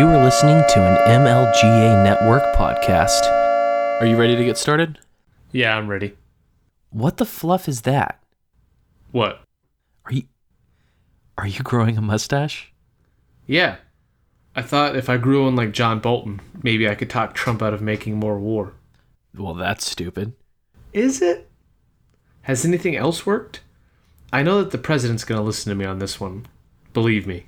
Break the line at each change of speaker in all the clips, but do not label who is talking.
You are listening to an MLGA Network podcast. Are you ready to get started?
Yeah, I'm ready.
What the fluff is that?
What?
Are you growing a mustache?
Yeah. I thought if I grew one like John Bolton, maybe I could talk Trump out of making more war.
Well, that's stupid.
Is it? Has anything else worked? I know that the president's going to listen to me on this one. Believe me.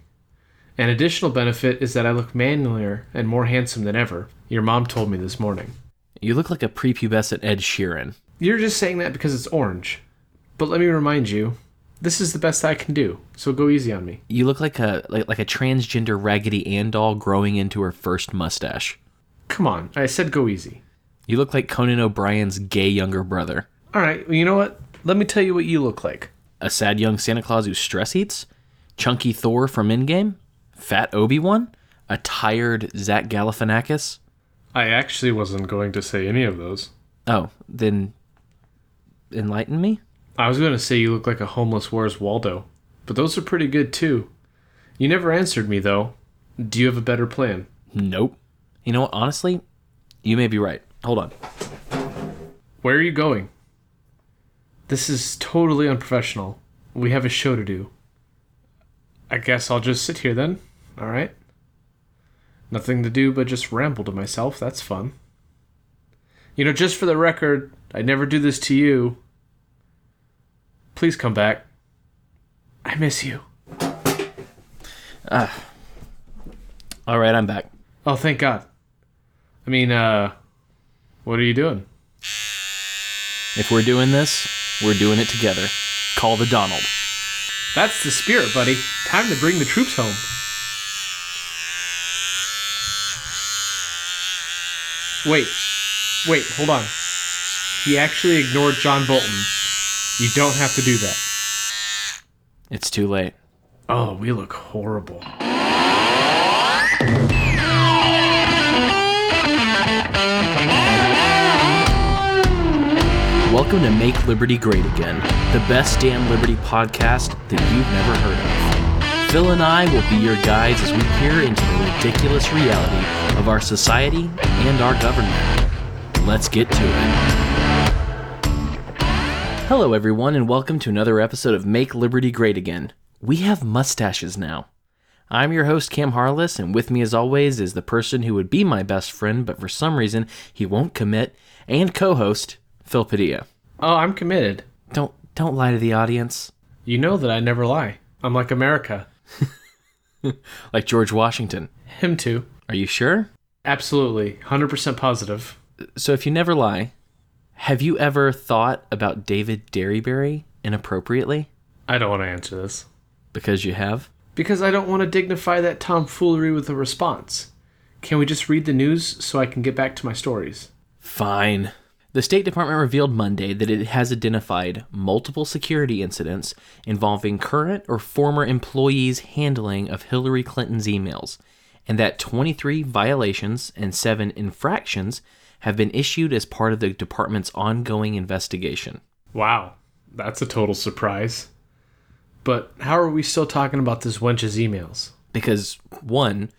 An additional benefit is that I look manlier and more handsome than ever. Your mom told me this morning.
You look like a prepubescent Ed Sheeran.
You're just saying that because it's orange. But let me remind you, this is the best I can do, so go easy on me.
You look like a transgender Raggedy Ann doll growing into her first mustache.
Come on, I said go easy.
You look like Conan O'Brien's gay younger brother.
Alright, well, you know what? Let me tell you what you look like.
A sad young Santa Claus who stress eats? Chunky Thor from Endgame? Fat Obi-Wan? A tired Zach Galifianakis?
I actually wasn't going to say any of those.
Oh, then enlighten me?
I was going to say you look like a homeless Where's Waldo, but those are pretty good too. You never answered me though. Do you have a better plan?
Nope. You know what, honestly, you may be right. Hold on.
Where are you going? This is totally unprofessional. We have a show to do. I guess I'll just sit here then. Alright. Nothing to do but just ramble to myself. That's fun. You know, just for the record, I never do this to you. Please come back. I miss you.
Alright, I'm back.
Oh, thank God. I mean, what are you doing?
If we're doing this, we're doing it together. Call the Donald.
That's the spirit, buddy. Time to bring the troops home. Wait, hold on. He actually ignored John Bolton. You don't have to do that.
It's too late.
Oh, we look horrible.
Welcome to Make Liberty Great Again, the best damn Liberty podcast that you've never heard of. Phil and I will be your guides as we peer into the ridiculous reality of our society and our government. Let's get to it. Hello everyone and welcome to another episode of Make Liberty Great Again. We have mustaches now. I'm your host Cam Harless, and with me as always is the person who would be my best friend, but for some reason he won't commit, and co-host Phil Padilla.
Oh, I'm committed.
Don't lie to the audience.
You know that I never lie. I'm like America.
Like George Washington.
Him too.
Are you sure?
Absolutely. 100% positive.
So if you never lie, have you ever thought about David Derryberry inappropriately?
I don't want to answer this.
Because you have?
Because I don't want to dignify that tomfoolery with a response. Can we just read the news so I can get back to my stories?
Fine. The State Department revealed Monday that it has identified multiple security incidents involving current or former employees' handling of Hillary Clinton's emails, and that 23 violations and 7 infractions have been issued as part of the department's ongoing investigation.
Wow, that's a total surprise. But how are we still talking about this wench's emails?
Because, 1,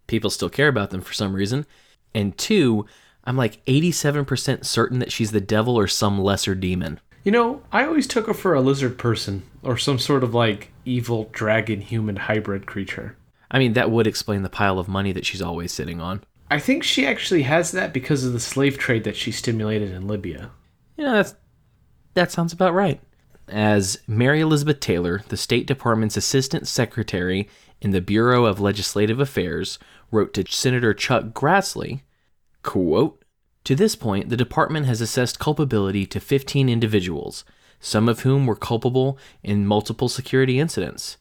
people still care about them for some reason, and 2, I'm like 87% certain that she's the devil or some lesser demon.
You know, I always took her for a lizard person, or some sort of like evil dragon-human hybrid creature.
I mean, that would explain the pile of money that she's always sitting on.
I think she actually has that because of the slave trade that she stimulated in Libya.
Yeah, that sounds about right. As Mary Elizabeth Taylor, the State Department's Assistant Secretary in the Bureau of Legislative Affairs, wrote to Senator Chuck Grassley, quote, "To this point, the department has assessed culpability to 15 individuals, some of whom were culpable in multiple security incidents.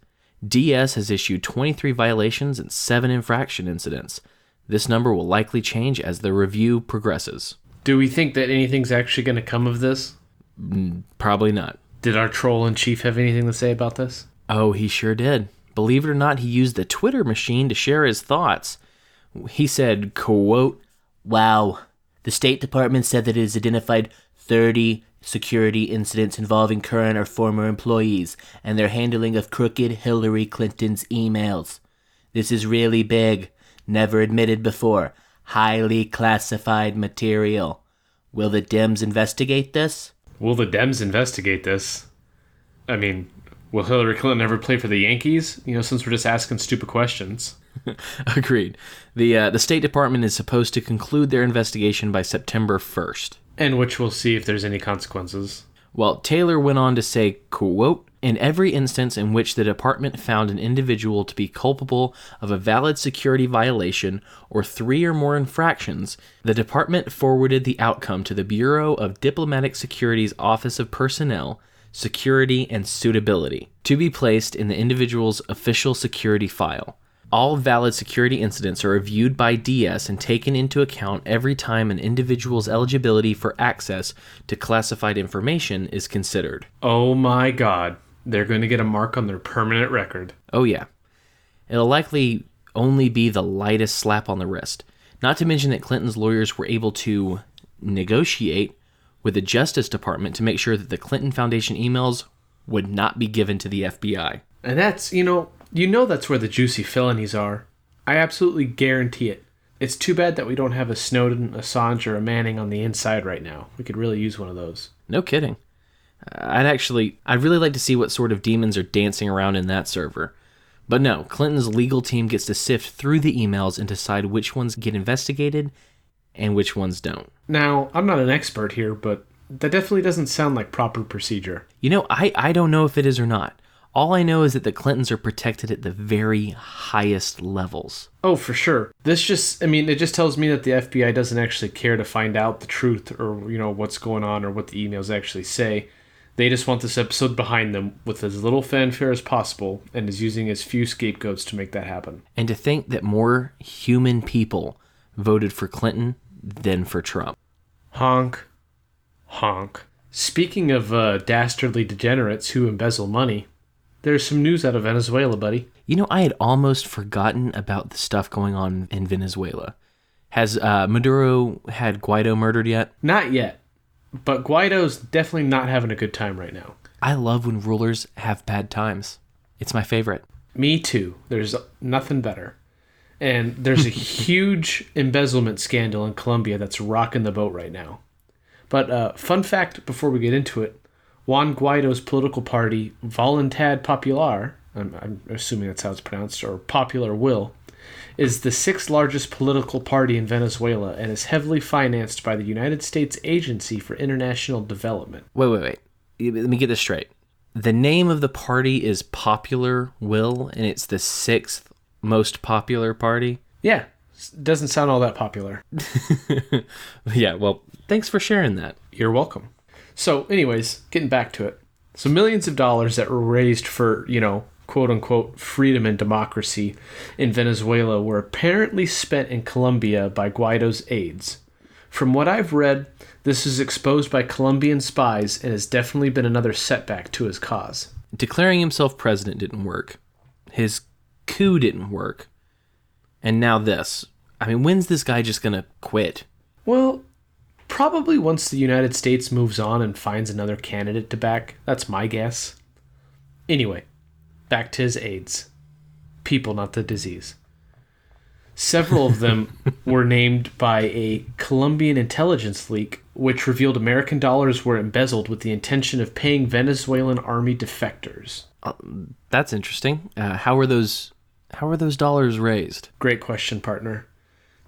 DS has issued 23 violations and 7 infraction incidents. This number will likely change as the review progresses."
Do we think that anything's actually going to come of this?
Probably not.
Did our troll-in-chief have anything to say about this?
Oh, he sure did. Believe it or not, he used the Twitter machine to share his thoughts. He said, quote, "Wow, the State Department said that it has identified 30 security incidents involving current or former employees and their handling of crooked Hillary Clinton's emails. This is really big. never admitted before. Highly classified material. Will the Dems investigate this?
Will the Dems investigate this? I mean, will Hillary Clinton ever play for the Yankees? Since we're just asking stupid questions.
Agreed. The State Department is supposed to conclude their investigation by September 1st.
And which we'll see if there's any consequences.
Well, Taylor went on to say, quote, in every instance in which the department found an individual to be culpable of a valid security violation or 3 or more infractions, the department forwarded the outcome to the Bureau of Diplomatic Security's Office of Personnel, Security, and Suitability, to be placed in the individual's official security file. All valid security incidents are reviewed by DS and taken into account every time an individual's eligibility for access to classified information is considered.
Oh my God. They're going to get a mark on their permanent record.
Oh yeah. It'll likely only be the lightest slap on the wrist. Not to mention that Clinton's lawyers were able to negotiate with the Justice Department to make sure that the Clinton Foundation emails would not be given to the FBI.
And that's, that's where the juicy felonies are. I absolutely guarantee it. It's too bad that we don't have a Snowden, Assange, or a Manning on the inside right now. We could really use one of those.
No kidding. I'd really like to see what sort of demons are dancing around in that server. But no, Clinton's legal team gets to sift through the emails and decide which ones get investigated and which ones don't.
Now, I'm not an expert here, but that definitely doesn't sound like proper procedure.
I don't know if it is or not. All I know is that the Clintons are protected at the very highest levels.
Oh, for sure. It just tells me that the FBI doesn't actually care to find out the truth or, what's going on or what the emails actually say. They just want this episode behind them with as little fanfare as possible and is using as few scapegoats to make that happen.
And to think that more human people voted for Clinton than for Trump.
Honk. Honk. Speaking of dastardly degenerates who embezzle money, there's some news out of Venezuela, buddy.
I had almost forgotten about the stuff going on in Venezuela. Has Maduro had Guaido murdered yet?
Not yet. But Guaido's definitely not having a good time right now.
I love when rulers have bad times. It's my favorite.
Me too. There's nothing better. And there's a huge embezzlement scandal in Colombia that's rocking the boat right now. But fun fact before we get into it, Juan Guaido's political party, Voluntad Popular, I'm assuming that's how it's pronounced, or Popular Will, is the 6th largest political party in Venezuela and is heavily financed by the United States Agency for International Development.
Wait. Let me get this straight. The name of the party is Popular Will, and it's the 6th most popular party?
Yeah. Doesn't sound all that popular.
Yeah, well, thanks for sharing that.
You're welcome. So, anyways, getting back to it. So millions of dollars that were raised for, quote-unquote, freedom and democracy in Venezuela were apparently spent in Colombia by Guaido's aides. From what I've read, this is exposed by Colombian spies and has definitely been another setback to his cause.
Declaring himself president didn't work. His coup didn't work. And now this. When's this guy just gonna quit?
Well, probably once the United States moves on and finds another candidate to back. That's my guess. Anyway, back to his aides. People, not the disease. Several of them were named by a Colombian intelligence leak, which revealed American dollars were embezzled with the intention of paying Venezuelan army defectors.
That's interesting. How were those dollars raised?
Great question, partner.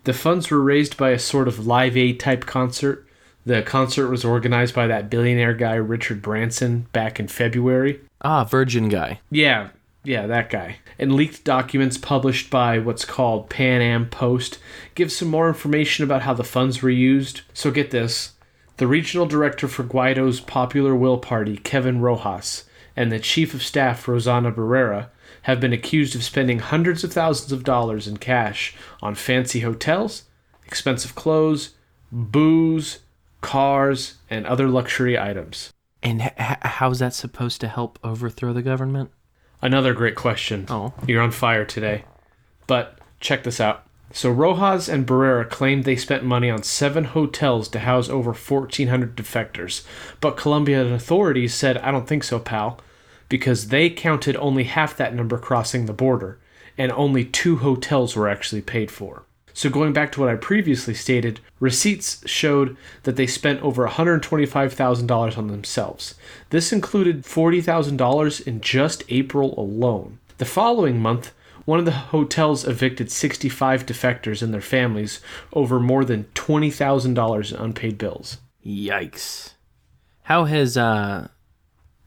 The funds were raised by a sort of Live Aid type concert. The concert was organized by that billionaire guy, Richard Branson, back in February.
Virgin guy.
Yeah, that guy. And leaked documents published by what's called Pan Am Post give some more information about how the funds were used. So get this. The regional director for Guaido's Popular Will Party, Kevin Rojas, and the chief of staff, Rosana Barrera, have been accused of spending hundreds of thousands of dollars in cash on fancy hotels, expensive clothes, booze, cars, and other luxury items.
And how's that supposed to help overthrow the government?
Another great question.
Oh.
You're on fire today. But check this out. So Rojas and Barrera claimed they spent money on 7 hotels to house over 1,400 defectors. But Colombian authorities said, I don't think so, pal, because they counted only half that number crossing the border. and only 2 hotels were actually paid for. So going back to what I previously stated, receipts showed that they spent over $125,000 on themselves. This included $40,000 in just April alone. The following month, one of the hotels evicted 65 defectors and their families over more than $20,000 in unpaid bills.
Yikes. How has El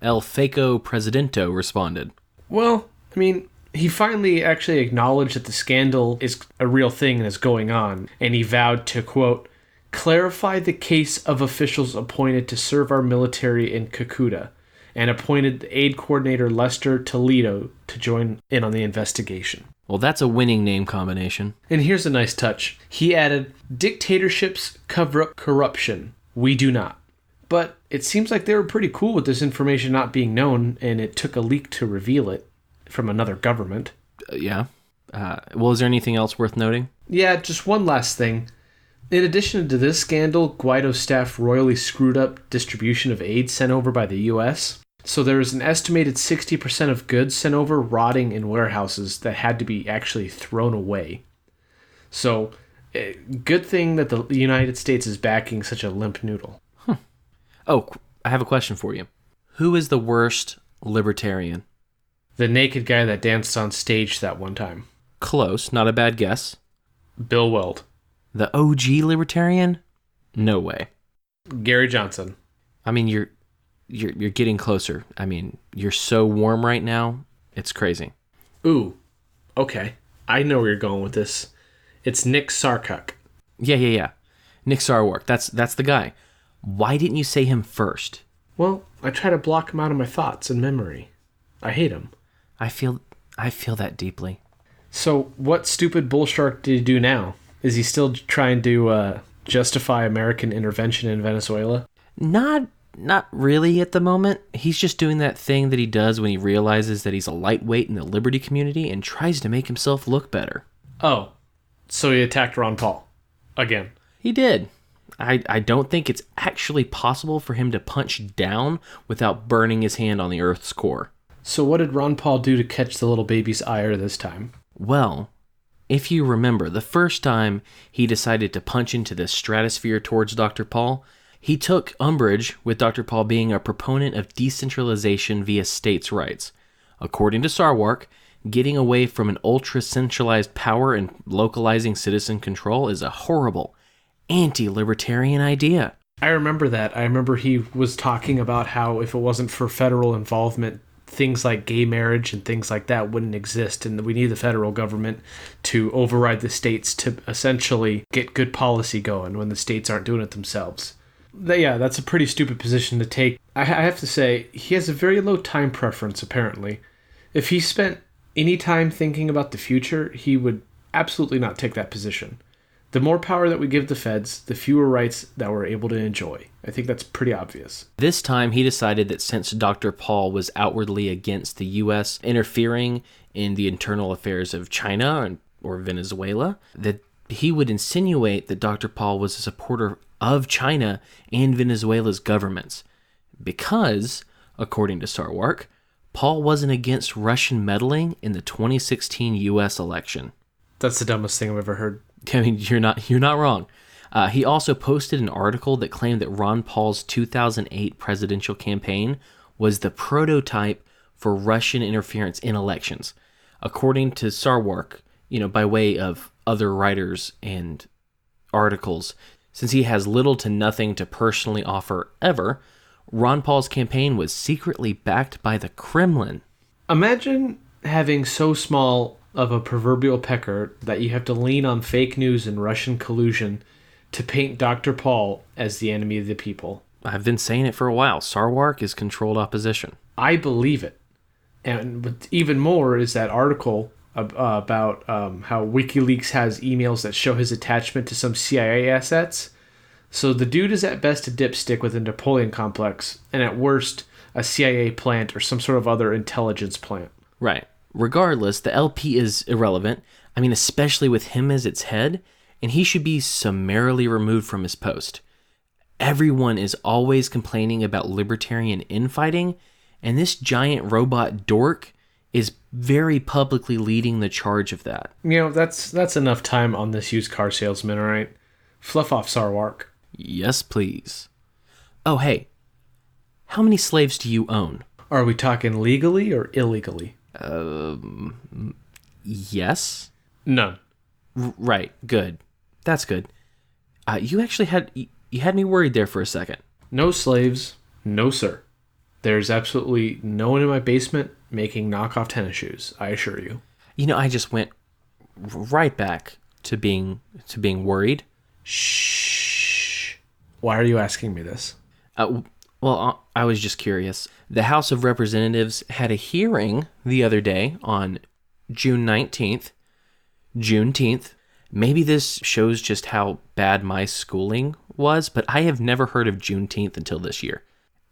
Faco Presidento responded?
Well, I mean, he finally actually acknowledged that the scandal is a real thing and is going on, and he vowed to, quote, clarify the case of officials appointed to serve our military in Cucuta, and appointed aid coordinator Lester Toledo to join in on the investigation.
Well, that's a winning name combination.
And here's a nice touch. He added, dictatorships cover up corruption. We do not. But it seems like they were pretty cool with this information not being known, and it took a leak to reveal it from another government.
Yeah. Well, is there anything else worth noting?
Yeah, just one last thing. In addition to this scandal, Guaido's staff royally screwed up distribution of aid sent over by the U.S., so there was an estimated 60% of goods sent over rotting in warehouses that had to be actually thrown away. So, good thing that the United States is backing such a limp noodle.
Oh, I have a question for you. Who is the worst libertarian?
The naked guy that danced on stage that one time.
Close, not a bad guess.
Bill Weld.
The OG libertarian? No way.
Gary Johnson.
I mean, you're getting closer. I mean, you're so warm right now. It's crazy.
Ooh, okay. I know where you're going with this. It's Nick Sarkuk.
Yeah. Nick Sarwark. That's the guy. Why didn't you say him first?
Well, I try to block him out of my thoughts and memory. I hate him.
I feel that deeply.
So, what stupid bullshark did he do now? Is he still trying to justify American intervention in Venezuela?
Not really at the moment. He's just doing that thing that he does when he realizes that he's a lightweight in the liberty community and tries to make himself look better.
Oh, so he attacked Ron Paul. Again.
He did. I don't think it's actually possible for him to punch down without burning his hand on the Earth's core.
So what did Ron Paul do to catch the little baby's ire this time?
Well, if you remember, the first time he decided to punch into the stratosphere towards Dr. Paul, he took umbrage with Dr. Paul being a proponent of decentralization via states' rights. According to Sarwark, getting away from an ultra-centralized power and localizing citizen control is a horrible, anti-libertarian idea.
I remember that. I remember he was talking about how if it wasn't for federal involvement, things like gay marriage and things like that wouldn't exist, and we need the federal government to override the states to essentially get good policy going when the states aren't doing it themselves. Yeah, that's a pretty stupid position to take. I have to say, he has a very low time preference, apparently. If he spent any time thinking about the future, he would absolutely not take that position. The more power that we give the feds, the fewer rights that we're able to enjoy. I think that's pretty obvious.
This time, he decided that since Dr. Paul was outwardly against the U.S. interfering in the internal affairs of China or Venezuela, that he would insinuate that Dr. Paul was a supporter of China and Venezuela's governments. Because, according to Sarwark, Paul wasn't against Russian meddling in the 2016 U.S. election.
That's the dumbest thing I've ever heard.
I mean, you're not wrong. He also posted an article that claimed that Ron Paul's 2008 presidential campaign was the prototype for Russian interference in elections. According to Sarwark, by way of other writers and articles, since he has little to nothing to personally offer ever, Ron Paul's campaign was secretly backed by the Kremlin.
Imagine having so small of a proverbial pecker that you have to lean on fake news and Russian collusion to paint Dr. Paul as the enemy of the people.
I've been saying it for a while. Sarwark is controlled opposition.
I believe it. And even more is that article about how WikiLeaks has emails that show his attachment to some CIA assets. So the dude is at best a dipstick with a Napoleon complex, and at worst, a CIA plant or some sort of other intelligence plant.
Right. Regardless, the LP is irrelevant. I mean, especially with him as its head, and he should be summarily removed from his post. Everyone is always complaining about libertarian infighting, and this giant robot dork is very publicly leading the charge of that.
That's enough time on this used car salesman, all right? Fluff off Sarwark.
Yes, please. Oh, hey. How many slaves do you own?
Are we talking legally or illegally?
Yes?
None.
Right. Good. That's good. You actually had me worried there for a second.
No slaves. No, sir. There's absolutely no one in my basement making knockoff tennis shoes, I assure you.
I just went right back to being worried.
Shh. Why are you asking me this?
Well, I was just curious. The House of Representatives had a hearing the other day on June 19th. Juneteenth. Maybe this shows just how bad my schooling was, but I have never heard of Juneteenth until this year.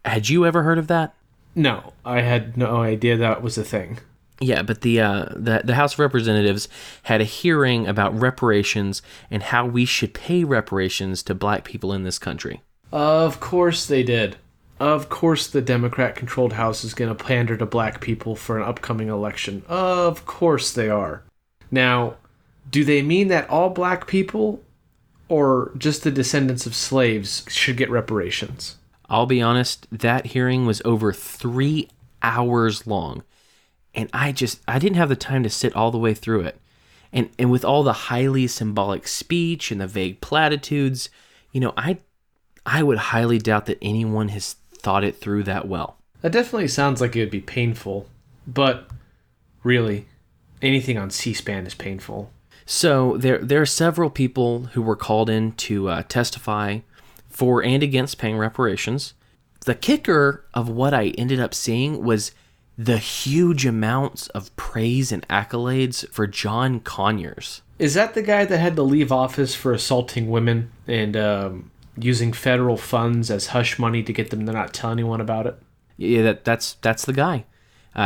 Had you ever heard of that?
No, I had no idea that was a thing.
Yeah, but the House of Representatives had a hearing about reparations and how we should pay reparations to black people in this country.
Of course they did. Of course the Democrat-controlled House is going to pander to black people for an upcoming election. Of course they are. Now, do they mean that all black people or just the descendants of slaves should get reparations?
I'll be honest, that hearing was over 3 hours long. And I didn't have the time to sit all the way through it. And with all the highly symbolic speech and the vague platitudes, I would highly doubt that anyone has thought it through that well.
That definitely sounds like it would be painful. But really, anything on C-SPAN is painful.
So there are several people who were called in to testify for and against paying reparations. The kicker of what I ended up seeing was the huge amounts of praise and accolades for John Conyers.
Is that the guy that had to leave office for assaulting women and using federal funds as hush money to get them to not tell anyone about it?
Yeah, that's the guy.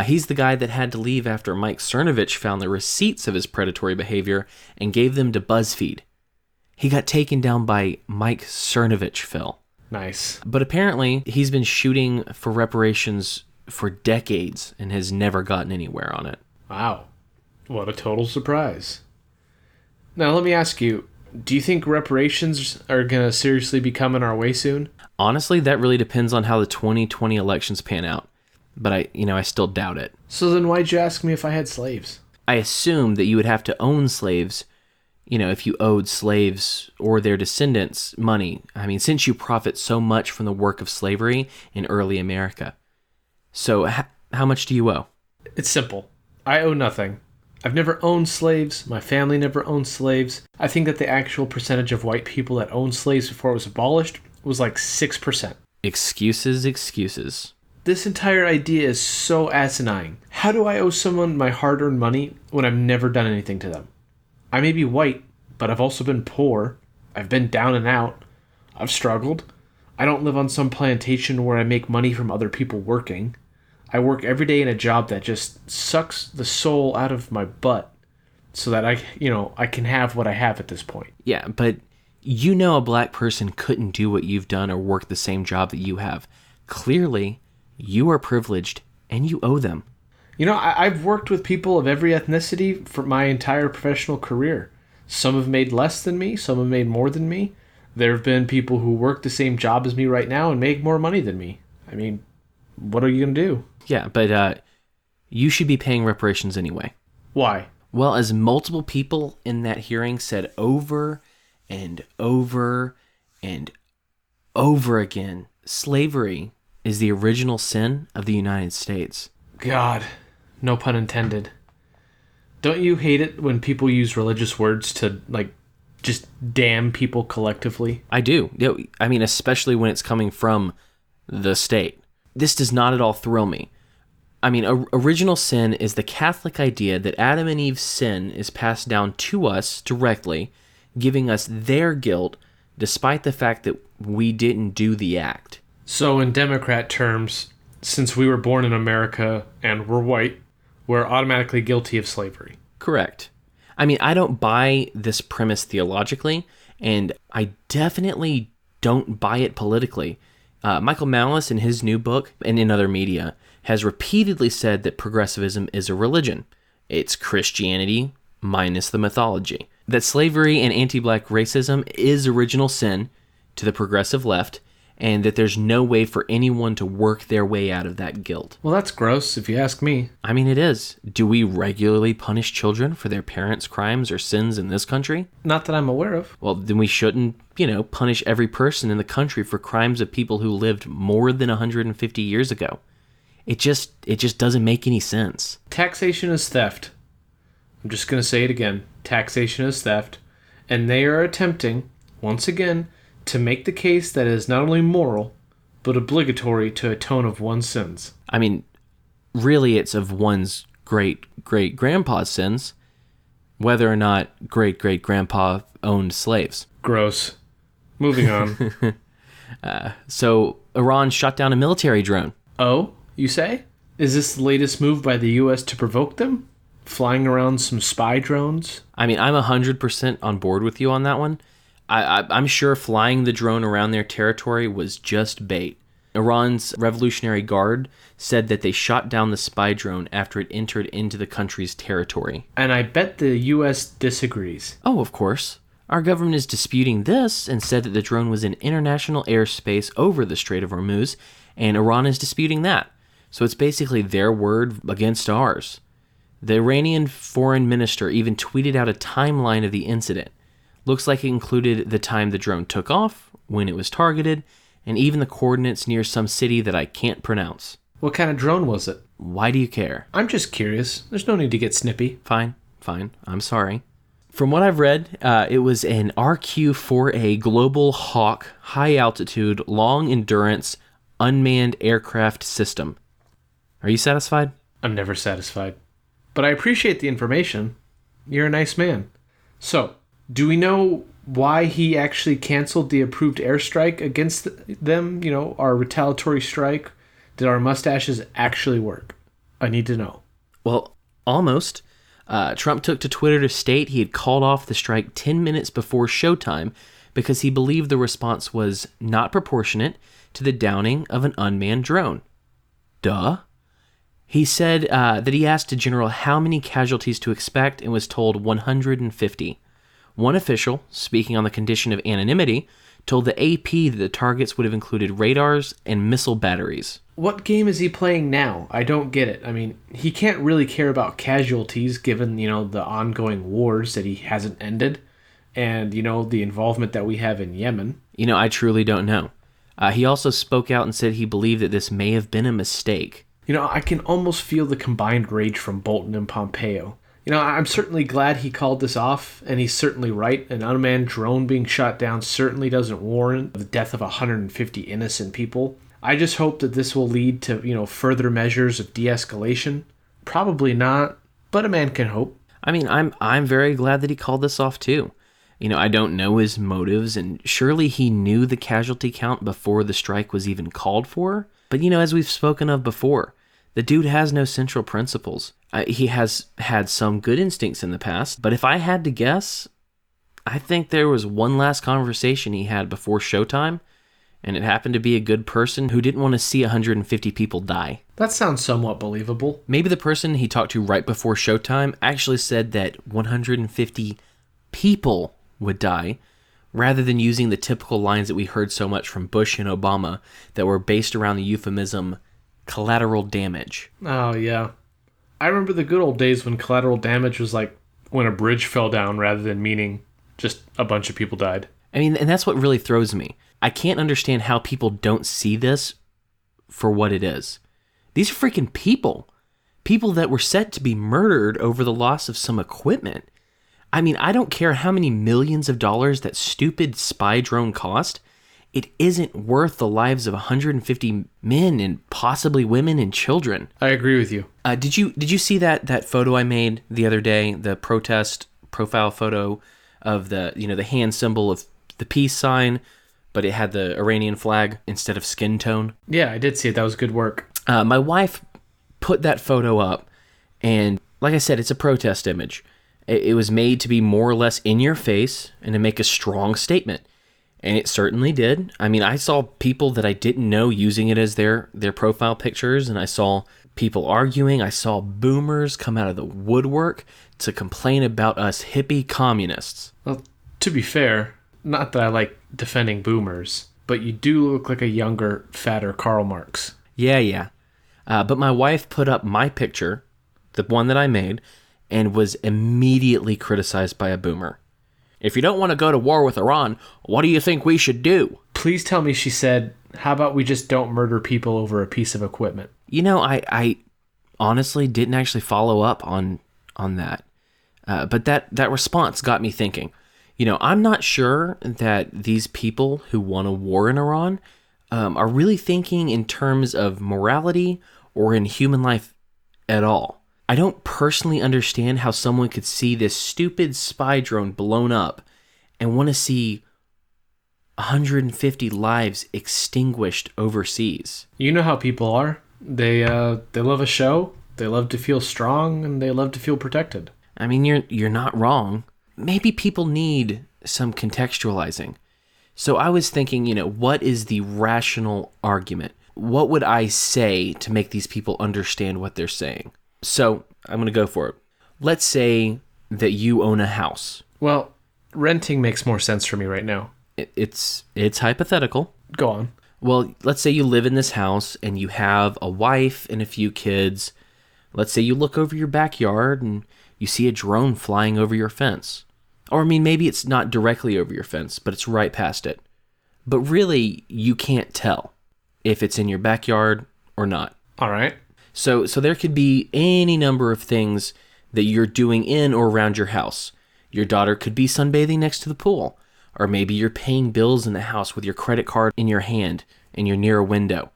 He's the guy that had to leave after Mike Cernovich found the receipts of his predatory behavior and gave them to BuzzFeed. He got taken down by Mike Cernovich, Phil.
Nice.
But apparently, he's been shooting for reparations for decades and has never gotten anywhere on it.
Wow. What a total surprise. Now, let me ask you, do you think reparations are going to seriously be coming our way soon?
Honestly, that really depends on how the 2020 elections pan out. But I still doubt it.
So then why'd you ask me if I had slaves?
I assumed that you would have to own slaves, if you owed slaves or their descendants money. I mean, since you profit so much from the work of slavery in early America. So how much do you owe?
It's simple. I owe nothing. I've never owned slaves. My family never owned slaves. I think that the actual percentage of white people that owned slaves before it was abolished was like 6%.
Excuses.
This entire idea is so asinine. How do I owe someone my hard-earned money when I've never done anything to them? I may be white, but I've also been poor. I've been down and out. I've struggled. I don't live on some plantation where I make money from other people working. I work every day in a job that just sucks the soul out of my butt so that I can have what I have at this point.
Yeah, but a black person couldn't do what you've done or work the same job that you have. Clearly, you are privileged and you owe them.
I've worked with people of every ethnicity for my entire professional career. Some have made less than me, some have made more than me. There have been people who work the same job as me right now and make more money than me. I mean, what are you going to do?
Yeah, but you should be paying reparations anyway.
Why?
Well, as multiple people in that hearing said over and over and over again, slavery is the original sin of the United States.
God, no pun intended. Don't you hate it when people use religious words to, just damn people collectively?
I do. I mean, especially when it's coming from the state. This does not at all thrill me. I mean, original sin is the Catholic idea that Adam and Eve's sin is passed down to us directly, giving us their guilt despite the fact that we didn't do the act.
So in Democrat terms, since we were born in America and we're white, we're automatically guilty of slavery.
Correct. I mean, I don't buy this premise theologically, and I definitely don't buy it politically. Michael Malice, in his new book and in other media, has repeatedly said that progressivism is a religion. It's Christianity minus the mythology. That slavery and anti-black racism is original sin to the progressive left, and that there's no way for anyone to work their way out of that guilt.
Well, that's gross, if you ask me.
I mean, it is. Do we regularly punish children for their parents' crimes or sins in this country?
Not that I'm aware of.
Well, then we shouldn't, punish every person in the country for crimes of people who lived more than 150 years ago. It just doesn't make any sense.
Taxation is theft. I'm just going to say it again. Taxation is theft. And they are attempting, once again, to make the case that it is not only moral, but obligatory to atone of one's sins.
I mean, really it's of one's great-great-grandpa's sins, whether or not great-great-grandpa owned slaves.
Gross. Moving on.
So, Iran shot down a military drone.
Oh, you say? Is this the latest move by the U.S. to provoke them? Flying around some spy drones?
I mean, I'm 100% on board with you on that one. I'm sure flying the drone around their territory was just bait. Iran's Revolutionary Guard said that they shot down the spy drone after it entered into the country's territory.
And I bet the U.S. disagrees.
Oh, of course. Our government is disputing this and said that the drone was in international airspace over the Strait of Hormuz, and Iran is disputing that. So it's basically their word against ours. The Iranian foreign minister even tweeted out a timeline of the incident. Looks like it included the time the drone took off, when it was targeted, and even the coordinates near some city that I can't pronounce.
What kind of drone was it?
Why do you care?
I'm just curious. There's no need to get snippy.
Fine. I'm sorry. From what I've read, it was an RQ-4A Global Hawk high-altitude, long-endurance, unmanned aircraft system. Are you satisfied?
I'm never satisfied. But I appreciate the information. You're a nice man. So, do we know why he actually canceled the approved airstrike against them? Our retaliatory strike? Did our mustaches actually work? I need to know.
Well, almost. Trump took to Twitter to state he had called off the strike 10 minutes before showtime because he believed the response was not proportionate to the downing of an unmanned drone. Duh. He said that he asked a general how many casualties to expect and was told 150. One official, speaking on the condition of anonymity, told the AP that the targets would have included radars and missile batteries.
What game is he playing now? I don't get it. I mean, he can't really care about casualties given, the ongoing wars that he hasn't ended and, the involvement that we have in Yemen.
I truly don't know. He also spoke out and said he believed that this may have been a mistake.
I can almost feel the combined rage from Bolton and Pompeo. I'm certainly glad he called this off, and he's certainly right. An unmanned drone being shot down certainly doesn't warrant the death of 150 innocent people. I just hope that this will lead to, further measures of de-escalation. Probably not, but a man can hope.
I mean, I'm very glad that he called this off too. I don't know his motives, and surely he knew the casualty count before the strike was even called for. But, as we've spoken of before, the dude has no central principles. He has had some good instincts in the past, but if I had to guess, I think there was one last conversation he had before showtime, and it happened to be a good person who didn't want to see 150 people die.
That sounds somewhat believable.
Maybe the person he talked to right before showtime actually said that 150 people would die, rather than using the typical lines that we heard so much from Bush and Obama that were based around the euphemism collateral damage.
Oh, yeah. I remember the good old days when collateral damage was like when a bridge fell down rather than meaning just a bunch of people died.
I mean, and that's what really throws me. I can't understand how people don't see this for what it is. These are freaking people. People that were set to be murdered over the loss of some equipment. I mean, I don't care how many millions of dollars that stupid spy drone cost. It isn't worth the lives of 150 men and possibly women and children.
I agree with you.
Did you see that photo I made the other day? The protest profile photo of the the hand symbol of the peace sign, but it had the Iranian flag instead of skin tone.
Yeah, I did see it. That was good work.
My wife put that photo up, and like I said, it's a protest image. It was made to be more or less in your face and to make a strong statement. And it certainly did. I mean, I saw people that I didn't know using it as their profile pictures, and I saw people arguing. I saw boomers come out of the woodwork to complain about us hippie communists.
Well, to be fair, not that I like defending boomers, but you do look like a younger, fatter Karl Marx.
Yeah. But my wife put up my picture, the one that I made, and was immediately criticized by a boomer. If you don't want to go to war with Iran, what do you think we should do?
Please tell me she said, how about we just don't murder people over a piece of equipment?
You know, I honestly didn't actually follow up on that. But that response got me thinking. You know, I'm not sure that these people who want a war in Iran are really thinking in terms of morality or in human life at all. I don't personally understand how someone could see this stupid spy drone blown up and want to see 150 lives extinguished overseas.
You know how people are. They love a show, they love to feel strong, and they love to feel protected.
I mean, you're not wrong. Maybe people need some contextualizing. So I was thinking, you know, what is the rational argument? What would I say to make these people understand what they're saying? So I'm going to go for it. Let's say that you own a house.
Well, renting makes more sense for me right now.
It's hypothetical.
Go on.
Well, let's say you live in this house and you have a wife and a few kids. Let's say you look over your backyard and you see a drone flying over your fence. Or, I mean, maybe it's not directly over your fence, but it's right past it. But really, you can't tell if it's in your backyard or not.
All right.
So there could be any number of things that you're doing in or around your house. Your daughter could be sunbathing next to the pool. Or maybe you're paying bills in the house with your credit card in your hand and you're near a window.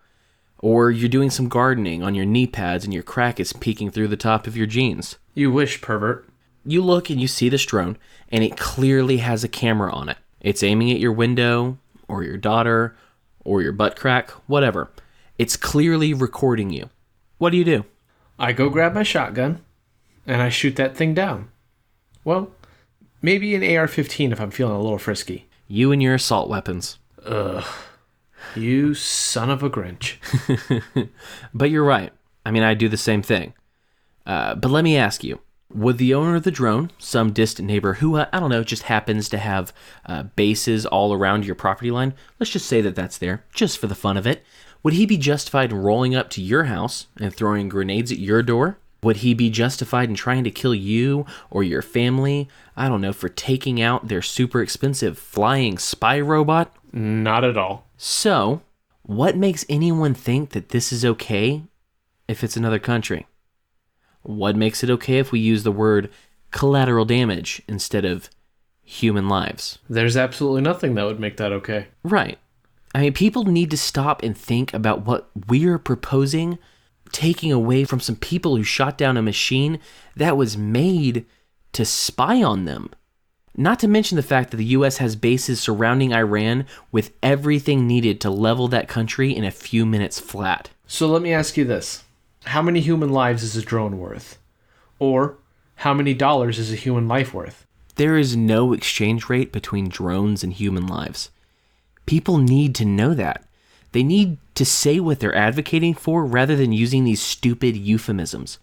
Or you're doing some gardening on your knee pads and your crack is peeking through the top of your jeans.
You wish, pervert.
You look and you see this drone, and it clearly has a camera on it. It's aiming at your window, or your daughter, or your butt crack, whatever. It's clearly recording you. What do?
I go grab my shotgun, and I shoot that thing down. Well, maybe an AR-15 if I'm feeling a little frisky.
You and your assault weapons.
Ugh. You son of a Grinch.
But you're right. I mean, I do the same thing. But let me ask you. Would the owner of the drone, some distant neighbor who, I don't know, just happens to have bases all around your property line, let's just say that that's there, just for the fun of it, would he be justified in rolling up to your house and throwing grenades at your door? Would he be justified in trying to kill you or your family, I don't know, for taking out their super expensive flying spy robot?
Not at all.
So, what makes anyone think that this is okay if it's another country? What makes it okay if we use the word collateral damage instead of human lives?
There's absolutely nothing that would make that okay.
Right. I mean, people need to stop and think about what we're proposing, taking away from some people who shot down a machine that was made to spy on them. Not to mention the fact that the U.S. has bases surrounding Iran with everything needed to level that country in a few minutes flat.
So let me ask you this. How many human lives is a drone worth? Or how many dollars is a human life worth?
There is no exchange rate between drones and human lives. People need to know that. They need to say what they're advocating for rather than using these stupid euphemisms.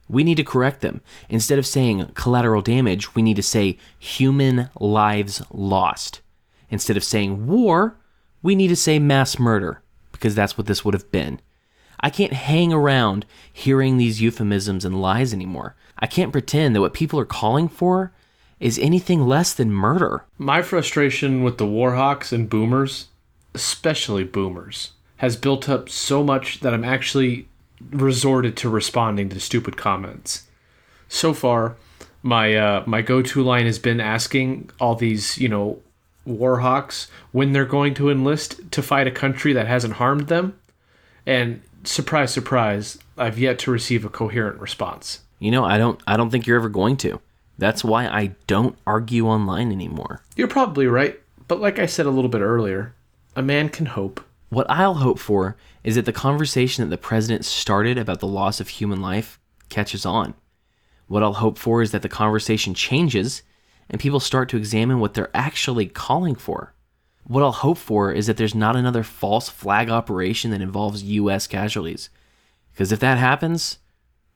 We need to correct them. Instead of saying collateral damage, we need to say human lives lost. Instead of saying war, we need to say mass murder, because that's what this would have been. I can't hang around hearing these euphemisms and lies anymore. I can't pretend that what people are calling for is anything less than murder.
My frustration with the warhawks and boomers, especially boomers, has built up so much that I'm actually resorted to responding to stupid comments. So far, my go-to line has been asking all these, warhawks when they're going to enlist to fight a country that hasn't harmed them. And surprise, surprise, I've yet to receive a coherent response.
I don't think you're ever going to. That's why I don't argue online anymore.
You're probably right, but like I said a little bit earlier, a man can hope.
What I'll hope for is that the conversation that the president started about the loss of human life catches on. What I'll hope for is that the conversation changes and people start to examine what they're actually calling for. what I'll hope for is that there's not another false flag operation that involves U.S. casualties. Because if that happens,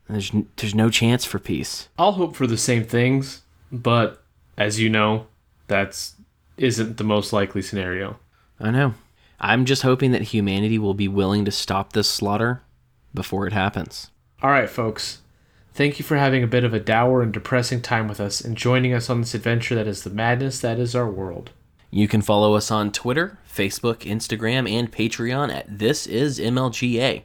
there's no chance for peace.
I'll hope for the same things, but as you know, that isn't the most likely scenario.
I know. I'm just hoping that humanity will be willing to stop this slaughter before it happens.
All right, folks. Thank you for having a bit of a dour and depressing time with us and joining us on this adventure that is the madness that is our world.
You can follow us on Twitter, Facebook, Instagram, and Patreon at ThisIsMLGA.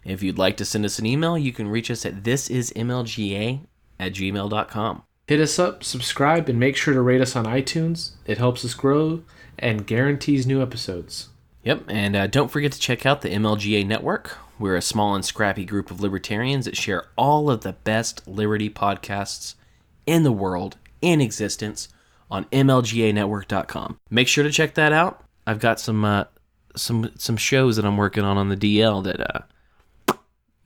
If you'd like to send us an email, you can reach us at thisismlga@gmail.com.
Hit us up, subscribe, and make sure to rate us on iTunes. It helps us grow and guarantees new episodes.
Yep, and don't forget to check out the MLGA Network. We're a small and scrappy group of libertarians that share all of the best liberty podcasts in the world, in existence, on MLGAnetwork.com. Make sure to check that out. I've got some shows that I'm working on the DL that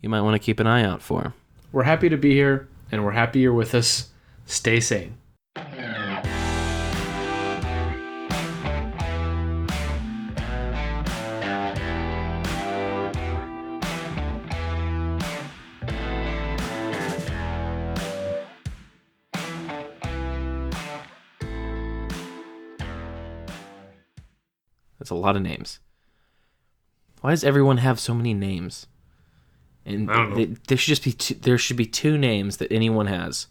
you might want to keep an eye out for.
We're happy to be here, and we're happy you're with us. Stay sane.
That's a lot of names. Why does everyone have so many names? And
I don't know.
there should be two names that anyone has,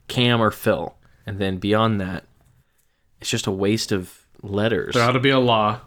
Cam or Phil, and then beyond that, it's just a waste of letters.
There ought to be a law.